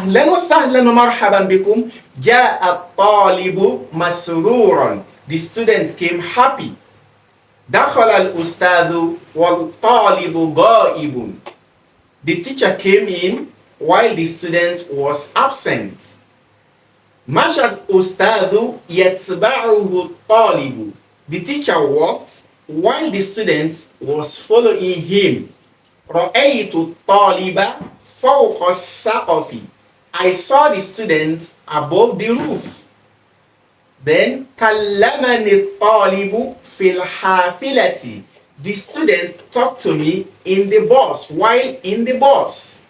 أهلا وسهلا ومرحبا بكم. جاء الطالب مسرورا. The student came happy. دخل الأستاذ والطالب غائب. The teacher came in while the student was absent. مشى الأستاذ يتبعه الطالب. The teacher walked while the student was following him. رأيت الطالب فوق السقف. I saw the student above the roof. Then كلمني الطالب في الحافلة. The student talked to me in the bus while in the bus.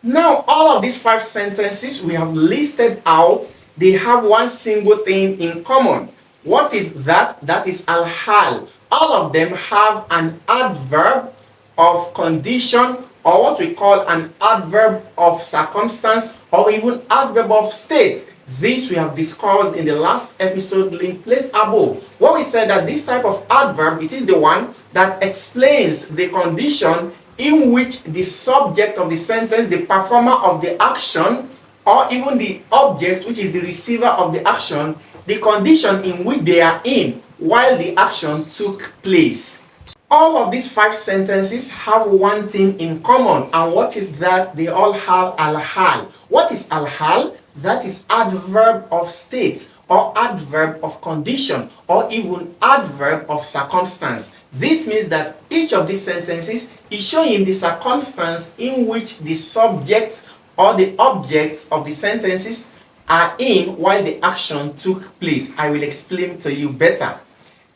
Now all of these 5 sentences we have listed out, they have one single thing in common. What is that? That is al-hal. All of them have an adverb of condition, or what we call an adverb of circumstance, or even adverb of state. This we have discussed in the last episode, link placed above, where we said that this type of adverb, it is the one that explains the condition in which the subject of the sentence, the performer of the action, or even the object, which is the receiver of the action, the condition in which they are in while the action took place. All of these 5 sentences have one thing in common, and what is that? They all have al-hal. What is al-hal? That is adverb of state, or adverb of condition, or even adverb of circumstance. This means that each of these sentences is showing the circumstance in which the subject or the objects of the sentences are in while the action took place. I will explain to you better.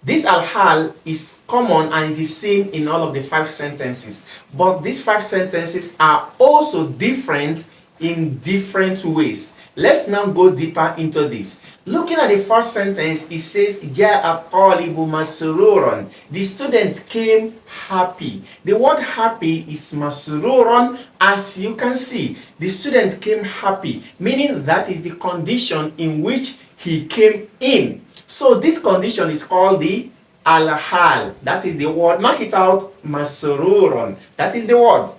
This al-hal is common and it is seen in all of the 5 sentences. But these 5 sentences are also different in different ways. Let's now go deeper into this. Looking at the first sentence, it says, جاء الطالب مسرورا. The student came happy. The word happy is masruran, as you can see. The student came happy, meaning that is the condition in which he came in. So this condition is called the al-hal. That is the word. Mark it out. Masruran. That is the word.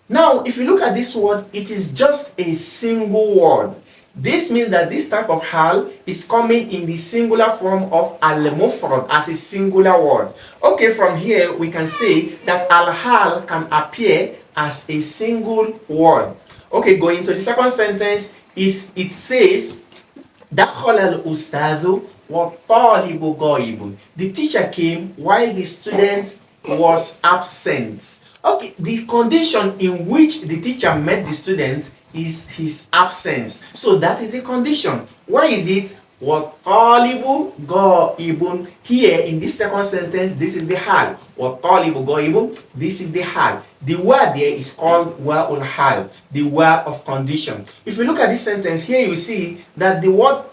Now, if you look at this word, it is just a single word. This means that this type of hal is coming in the singular form of al-mufrad, as a singular word. Okay, from here we can say that al-hal can appear as a single word. Okay, going to the second sentence, it says دخل الأستاذ والطالب غائب. The teacher came while the student was absent. Okay, the condition in which the teacher met the student is his absence. So that is the condition. Where is it? وَالطَّالِبُ غَائِبٌ. Here in this second sentence, this is the hal. وَالطَّالِبُ غَائِبٌ. This is the hal. The word there is called al-hal, the word of condition. If you look at this sentence, here you see that the word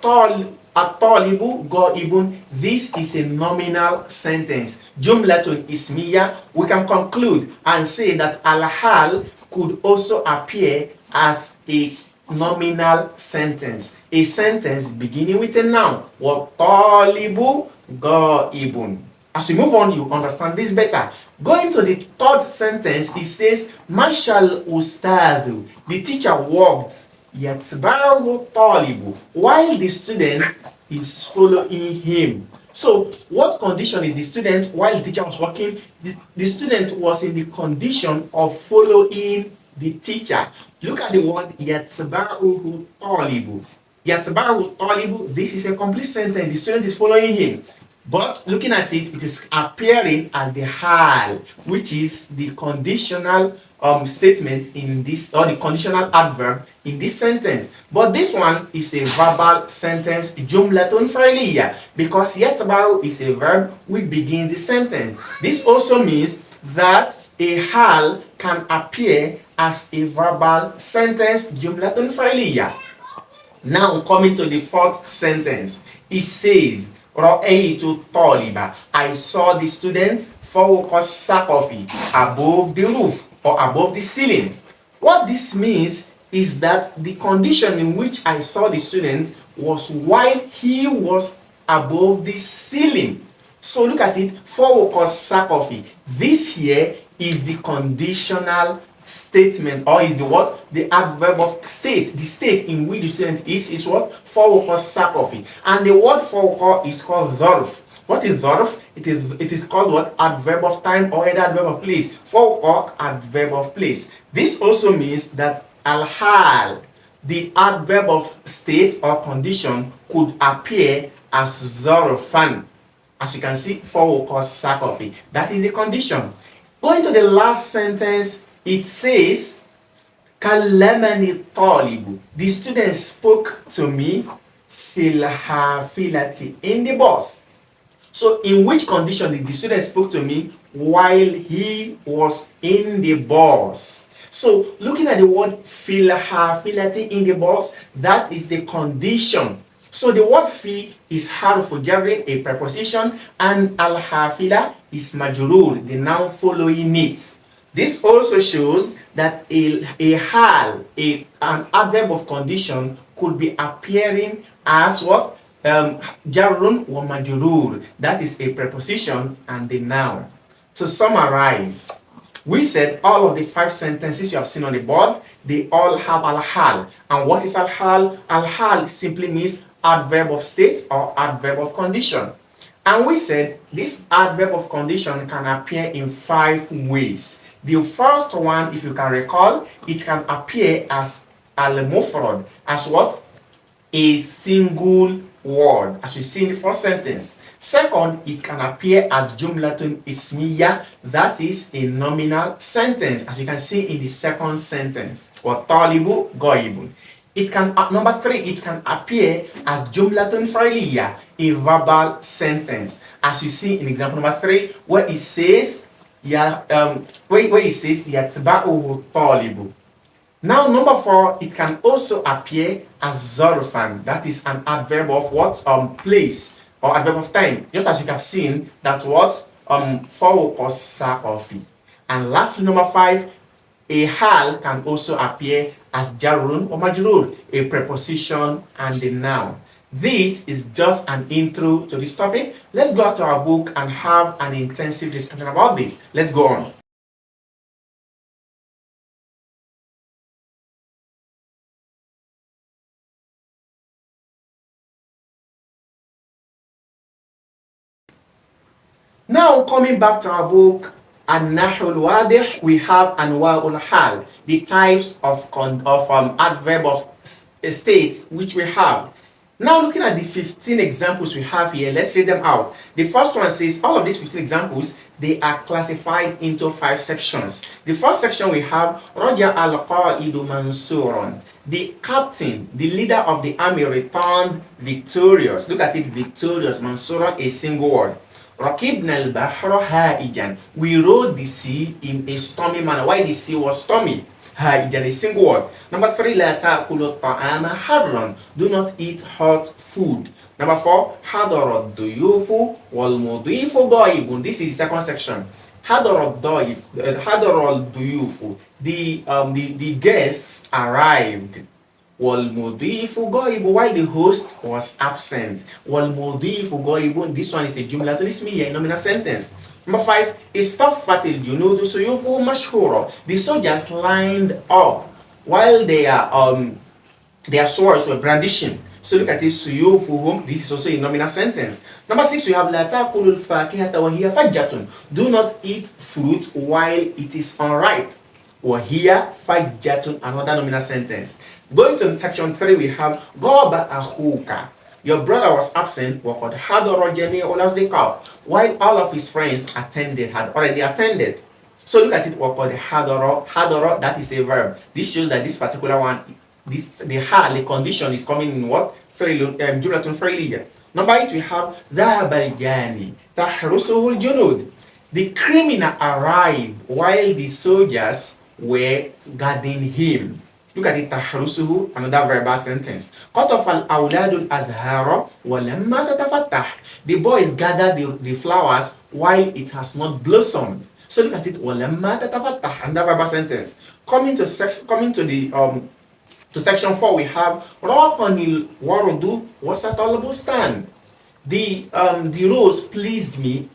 at-talibu ghaibun, this is a nominal sentence. Jumlatun ismiya. We can conclude and say that al-hal could also appear as a nominal sentence, a sentence beginning with a noun. Wat-talibu ghaibun. As we move on, you understand this better. Going to the third sentence, it says Mashal ustadhu. The teacher walked yatba'uhu talibu, while the student is following him. So what condition is the student while the teacher was walking? The student was in the condition of following the teacher. Look at the word yatba'uhu talibu. Yatba'uhu talibu, this is a complete sentence. The student is following him. But looking at it, it is appearing as the hal, which is the conditional statement in this, or the conditional adverb in this sentence. But this one is a verbal sentence, jumlatun fa'iliyya, because yatba'u is a verb which begins the sentence. This also means that a hal can appear as a verbal sentence, jumlatun fa'iliyya. Now coming to the fourth sentence, it says Ra'aytu taliba. I saw the student fawqa saqafi, above the roof or above the ceiling. What this means is that the condition in which I saw the student was while he was above the ceiling. So look at it, fawqa saqafi. This here is the conditional statement, or is the what? The adverb of state. The state in which the student is what? Fawqa saqafi. And the word fawqa is called zarf. What is zarf? It is called what? Adverb of time or either adverb of place. Fawqa, adverb of place. This also means that al-hal, the adverb of state or condition, could appear as zarfan. As you can see, fawqa saqafi. That is the condition. Going to the last sentence, it says, kallamani talibu. The student spoke to me fil hafilati, in the bus. So in which condition did the student spoke to me? While he was in the bus. So looking at the word fil hafilati, in the bus, that is the condition. So the word fi is harfu jarrin, a preposition, and al-hafila is majrur, the noun following it. This also shows that a hal, an adverb of condition, could be appearing as what? Jarrun wa majrur. That is a preposition and the noun. To summarize, we said all of the 5 sentences you have seen on the board, they all have al-hal. And what is al-hal? Al-hal simply means adverb of state or adverb of condition. And we said this adverb of condition can appear in 5 ways. The first one, if you can recall, it can appear as al-mufrad, as what? A single word, as we see in the first sentence. Second, it can appear as jumlatun ismiya, that is a nominal sentence, as you can see in the second sentence, or talibu goibun. It can, number 3, it can appear as jumlatun fa'iliya, a verbal sentence, as you see in example number 3, where it says yatba'uhu talibu. Now number 4, it can also appear as zarfan, that is an adverb of what? Place, or adverb of time, just as you have seen that what? Fawqa saqafi. And lastly, number 5, a hal can also appear as jarrun or majrur, a preposition and a noun. This is just an intro to this topic. Let's go out to our book and have an intensive discussion about this. Let's go on. Now, coming back to our book, al-nahul wadih, we have أنواع الحال, the types of adverb of state which we have. Now, looking at the 15 examples we have here, let's read them out. The first one says all of these 15 examples, they are classified into 5 sections. The first section we have Raja al-qa'idu mansuran. The captain, the leader of the army, returned victorious. Look at it, victorious, mansuran, a single word. Rakibna al-bahra ha'ijan. We rode the sea in a stormy manner. Why the sea was stormy? Ha'ijan, a single word. Number 3, la ta'kulu ta'ama harran. Do not eat hot food. Number 4, hadara duyufu wal mudifu ghaibun. This is the second section. Hadara duyufu. The guests arrived. Wal-mudifu goibu, while the host was absent. Wal-mudifu goibun, this one is a jumlatul ismiyya, a nominal sentence. Number 5, istaffatil junudu suyufu mashhura. The soldiers lined up while their swords were brandishing. So look at this, suyufuhum, this is also a nominal sentence. Number 6, we have la taqulul fakihata wa hiya fajjatun. Do not eat fruit while it is unripe. Wa hiya fajjatun, another nominal sentence. Going to section 3, we have Goba Ahuka. Your brother was absent, while all of his friends had already attended. So look at it, hadara, that is a verb. This shows that this particular one, the condition is coming in what? Jumlatun fa'iliyya. Number 8, we have ذهب الجاني تحرسه الجنود. The criminal arrived while the soldiers were guarding him. Look at it, tahrusuhu, another verbal sentence. Qatafa al-awladu al-azhara wa lamma tatafattah. The boys gathered the flowers while it has not blossomed. So look at it, wa lamma tatafattah, another verbal sentence. Coming to section 4, we have raqanil warudu wasatal bustan. The rose pleased me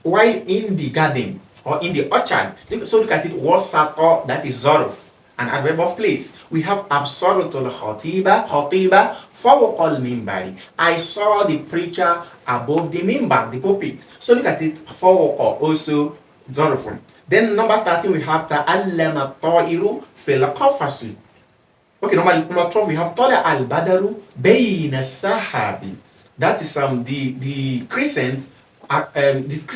while in the garden. or in the orchard. So look at it. Wasaqa, that is zarf, an adverb of place. We have absaratul khatiba fawqa al-minbari. I saw the preacher above the minbar, the pulpit. So look at it. Fawqa, also zarfun. Then number 13 we have ta'allama at-ta'iru fil qafasi. Okay, number 12 we have tala al-badaru bayna sahabi. That is the crescent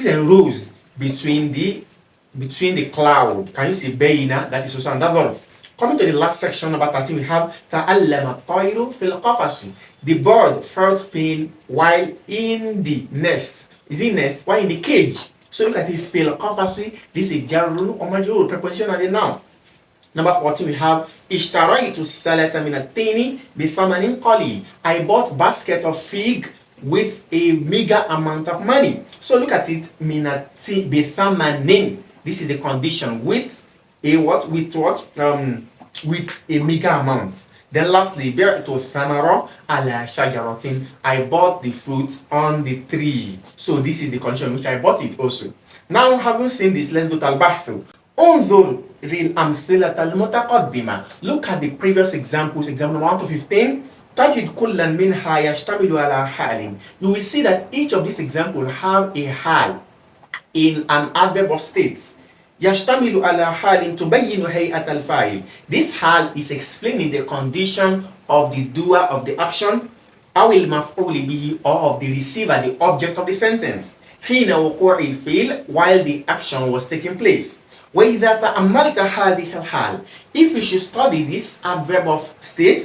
rose between the cloud. Can you see bayna? That is also another. Coming to the last section, number 13, we have ta'allama at-tayru fil qafasi. The bird felt pain while in the nest. Is it nest? While in the cage. So look at it, fil qafasi. This is jarrun or majrur, preposition and the noun. Number 14, we have ishtaraitu salata min at-tini bi thamanin qalil. I bought basket of fig with a meager amount of money. So look at it, min at-tini bi thamanin. This is the condition, with a what? With what? With a meager amount. Then lastly, bi'tu thamara ala shajaratin. I bought the fruit on the tree. So this is the condition in which I bought it also. Now, having seen this, let's go to al-bahthu. انظر للأمثلة المتقدمة. Look at the previous examples, example 1 to 15. تجد كلا منها يشتمل على حال. You will see that each of these examples have a hal in an adverb of state. يشتمل على حال تبين هيئة الفاعل. This hal is explaining the condition of the doer of the action أو المفعول به, or of the receiver, the object of the sentence. حين وقوع الفعل, while the action was taking place. وإذا تأملت هذه الحال, if you should study this adverb of state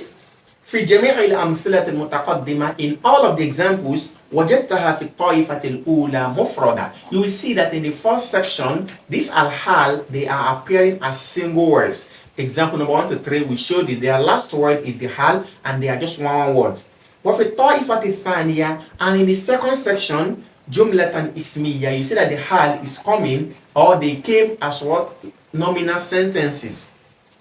في جميع الأمثلة المتقدمة, in all of the examples, وجدتها في الطائفة الأولى مفردة. You will see that in the first section, this al-hal, they are appearing as single words. Example number 1 to 3, we showed this. Their last word is the hal, and they are just one word. وفي الطائفة الثانية, and in the second section, jumlatan ismiya, you see that the hal is coming, or they came as what? Nominal sentences.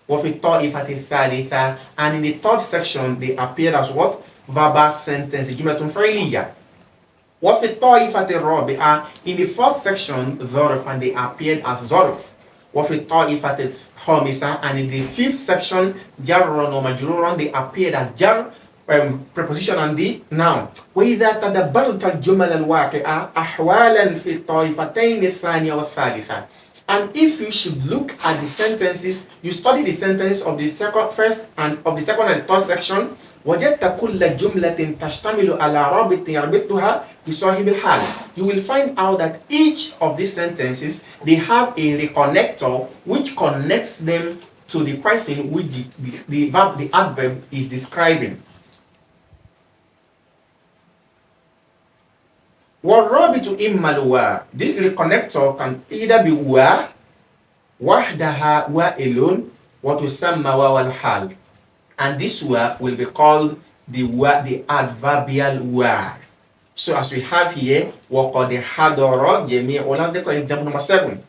وفي الطائفة الثالثة, and in the third section they appear as what? Verbal sentences, جملة فعلية. وفي الطائفة الرابعة, in the fourth section, ظرف, and they appeared as ظرف. وفي الطائفة الخامسة, and in the fifth section, جر ومجرور, they appeared as jar, preposition and the noun. وإذا تدبرت الجمل الواقعة أحوالا في الطائفتين الثانية والثالثة. And if you should look at the sentences, you study the sentence of the first and the third section, وجدت كل جملة تشتمل على رابط يربطها بصاحب الحال. You will find out that each of these sentences, they have a reconnector which connects them to the person which the adverb is describing. والرابط إما الوا. This reconnector can either be wa, وحدها wa alone, وتسمى واو الحال. And this wa will be called the adverbial wa. So as we have here, وقد حضر جميع. Let's take example number 7.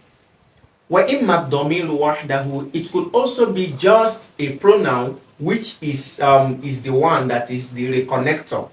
وإما الضمير وحده. It could also be just a pronoun which is the one that is the reconnector.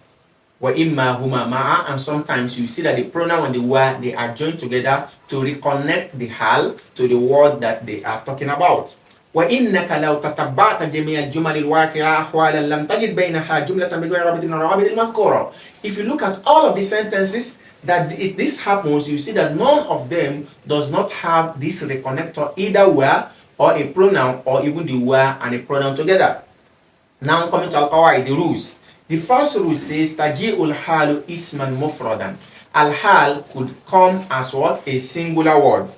وَإِمَّا هُمَا مَعًا, and sometimes you see that the pronoun and the word, they are joined together to reconnect the hal to the word that they are talking about. وَإِنَّكَ لَوْ تَتَبَّعْتَ جَمِيعَ الْجُمَلِ الْوَاقِعَةِ أَحْوَالًا لَمْ تَجِدْ بَيْنَهَا جُمْلَةً بِغَيْرِ رَابِطٍ الرَّابِطِ الْمَذْكُورَ. If you look at all of the sentences that this happens, you see that none of them does not have this reconnector, either were or a pronoun, or even the were and a pronoun together. Now coming to al-qawaid, the rules. The first rule says taji'ul halu isman mufradan. Al-hal could come as what? A singular word.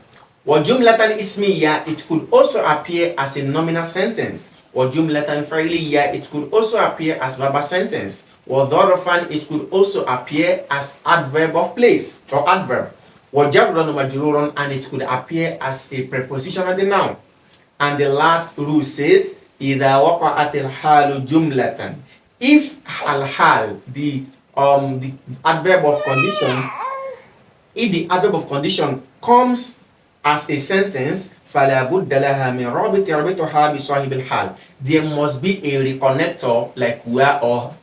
Wa jumlatan ismiya, it could also appear as a nominal sentence. Wa jumlatan fa'iliya, it could also appear as verbal sentence. Wa dharfan, it could also appear as adverb of place or adverb. Wa jabran wa majruran, and it could appear as a preposition of the noun. And the last rule says idha waqa'atil halu jumlatan. If al-hal, the adverb of condition, if the adverb of condition comes as a sentence, فَلَا بُدَّ لَهَا مِنْ رَابِطٍ يَرْبِطُهَا بِصَاحِبِ الْحَالِ. There must be a reconnector like where or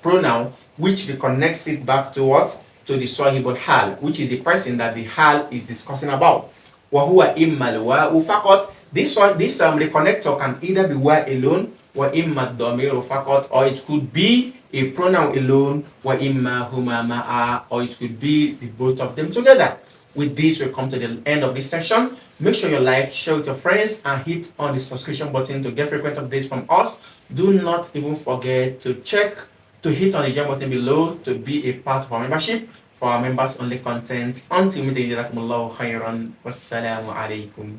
pronoun which reconnects it back to what? To the sahib al-hal, which is the person that the hal is discussing about. وهو إما الواو فقط. This reconnector can either be wa alone وإما الضمير فقط, or it could be a pronoun alone وإما هما معا, or it could be the both of them together. With this, we come to the end of this session. Make sure you like, share with your friends, and hit on the subscription button to get frequent updates from us. Do not even forget to hit on the join button below to be a part of our membership for our members only content. Until we meet again, jazakumullahu khairan. Wassalamu alaikum.